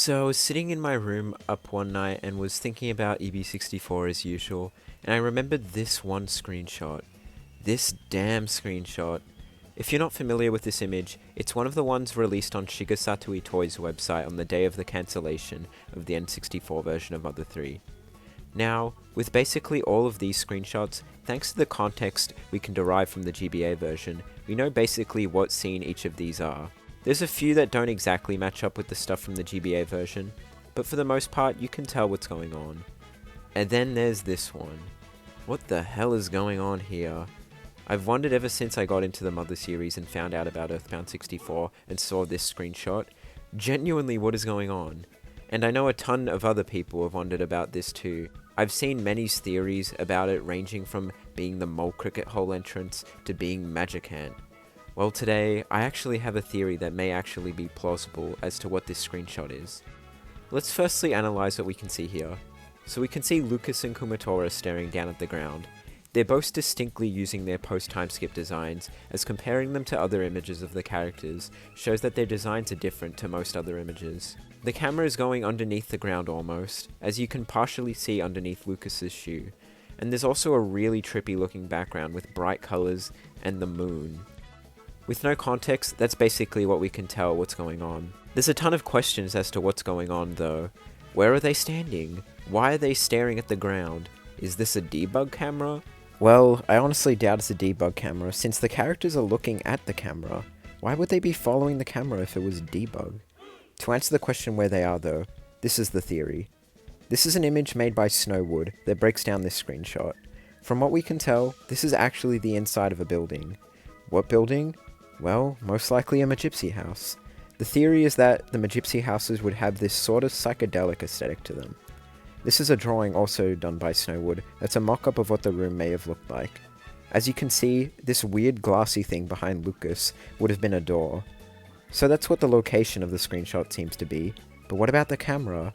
So I was sitting in my room up one night and was thinking about EB64 as usual, and I remembered this one screenshot. This damn screenshot. If you're not familiar with this image, it's one of the ones released on Shiga Satui Toys website on the day of the cancellation of the N64 version of Mother 3. Now, with basically all of these screenshots, thanks to the context we can derive from the GBA version, we know basically what scene each of these are. There's a few that don't exactly match up with the stuff from the GBA version, but for the most part you can tell what's going on. And then there's this one. What the hell is going on here? I've wondered ever since I got into the Mother series and found out about Earthbound 64 and saw this screenshot. Genuinely, what is going on? And I know a ton of other people have wondered about this too. I've seen many theories about it, ranging from being the Mole Cricket hole entrance to being Magicant. Well, today I actually have a theory that may actually be plausible as to what this screenshot is. Let's firstly analyze what we can see here. So we can see Lucas and Kumatora staring down at the ground. They're both distinctly using their post-time skip designs, as comparing them to other images of the characters shows that their designs are different to most other images. The camera is going underneath the ground almost, as you can partially see underneath Lucas's shoe, and there's also a really trippy looking background with bright colours and the moon. With no context, that's basically what we can tell what's going on. There's a ton of questions as to what's going on though. Where are they standing? Why are they staring at the ground? Is this a debug camera? Well, I honestly doubt it's a debug camera, since the characters are looking at the camera. Why would they be following the camera if it was debug? To answer the question where they are though, this is the theory. This is an image made by Snowwood that breaks down this screenshot. From what we can tell, this is actually the inside of a building. What building? Well, most likely a Magypsy house. The theory is that the Magypsy houses would have this sort of psychedelic aesthetic to them. This is a drawing also done by Snowwood that's a mock-up of what the room may have looked like. As you can see, this weird glassy thing behind Lucas would have been a door. So that's what the location of the screenshot seems to be, but what about the camera?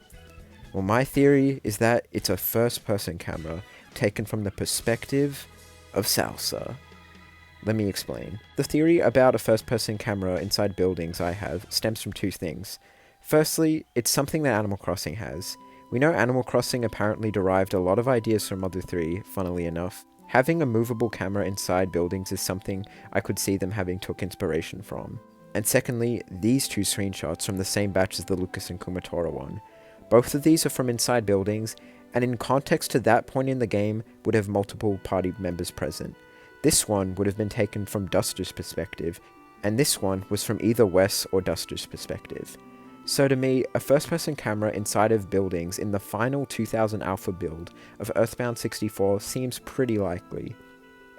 Well, my theory is that it's a first-person camera taken from the perspective of Salsa. Let me explain. The theory about a first-person camera inside buildings I have stems from two things. Firstly, it's something that Animal Crossing has. We know Animal Crossing apparently derived a lot of ideas from Mother 3, funnily enough. Having a movable camera inside buildings is something I could see them having took inspiration from. And secondly, these two screenshots from the same batch as the Lucas and Kumatora one. Both of these are from inside buildings, and in context to that point in the game, would have multiple party members present. This one would have been taken from Duster's perspective, and this one was from either Wes or Duster's perspective. So to me, a first-person camera inside of buildings in the final 2000 alpha build of Earthbound 64 seems pretty likely.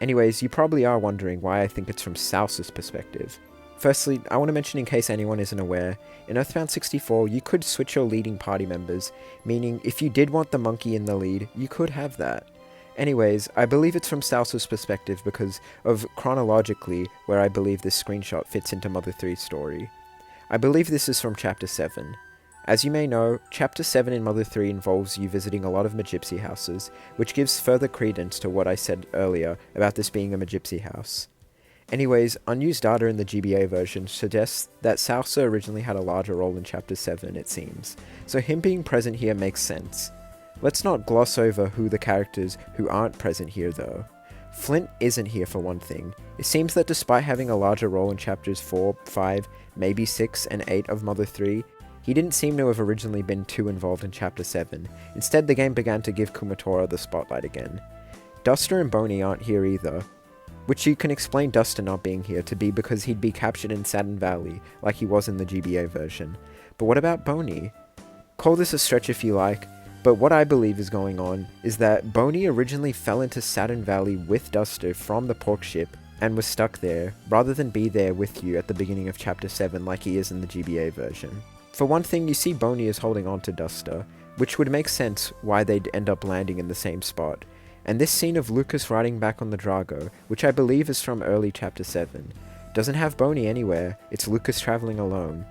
Anyways, you probably are wondering why I think it's from Salsa's perspective. Firstly, I want to mention in case anyone isn't aware, in Earthbound 64 you could switch your leading party members, meaning if you did want the monkey in the lead, you could have that. Anyways, I believe it's from Salsa's perspective because of chronologically where I believe this screenshot fits into Mother 3's story. I believe this is from Chapter 7. As you may know, Chapter 7 in Mother 3 involves you visiting a lot of Magypsy houses, which gives further credence to what I said earlier about this being a Magypsy house. Anyways, unused data in the GBA version suggests that Salsa originally had a larger role in Chapter 7, it seems, so him being present here makes sense. Let's not gloss over who the characters who aren't present here though. Flint isn't here for one thing. It seems that despite having a larger role in chapters 4, 5, maybe 6 and 8 of Mother 3, he didn't seem to have originally been too involved in chapter 7. Instead, the game began to give Kumatora the spotlight again. Duster and Boney aren't here either, which you can explain Duster not being here to be because he'd be captured in Saturn Valley, like he was in the GBA version. But what about Boney? Call this a stretch if you like, but what I believe is going on is that Boney originally fell into Saturn Valley with Duster from the pork ship and was stuck there, rather than be there with you at the beginning of Chapter 7 like he is in the GBA version. For one thing, you see Boney is holding on to Duster, which would make sense why they'd end up landing in the same spot. And this scene of Lucas riding back on the Drago, which I believe is from early Chapter 7, doesn't have Boney anywhere, it's Lucas traveling alone.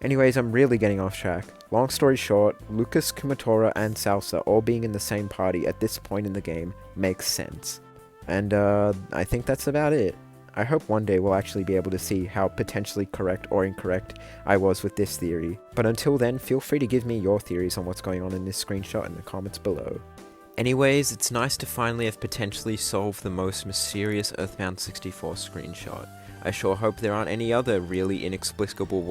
Anyways, I'm really getting off track. Long story short, Lucas, Kumatora, and Salsa all being in the same party at this point in the game makes sense. And I think that's about it. I hope one day we'll actually be able to see how potentially correct or incorrect I was with this theory. But until then, feel free to give me your theories on what's going on in this screenshot in the comments below. Anyways, it's nice to finally have potentially solved the most mysterious Earthbound 64 screenshot. I sure hope there aren't any other really inexplicable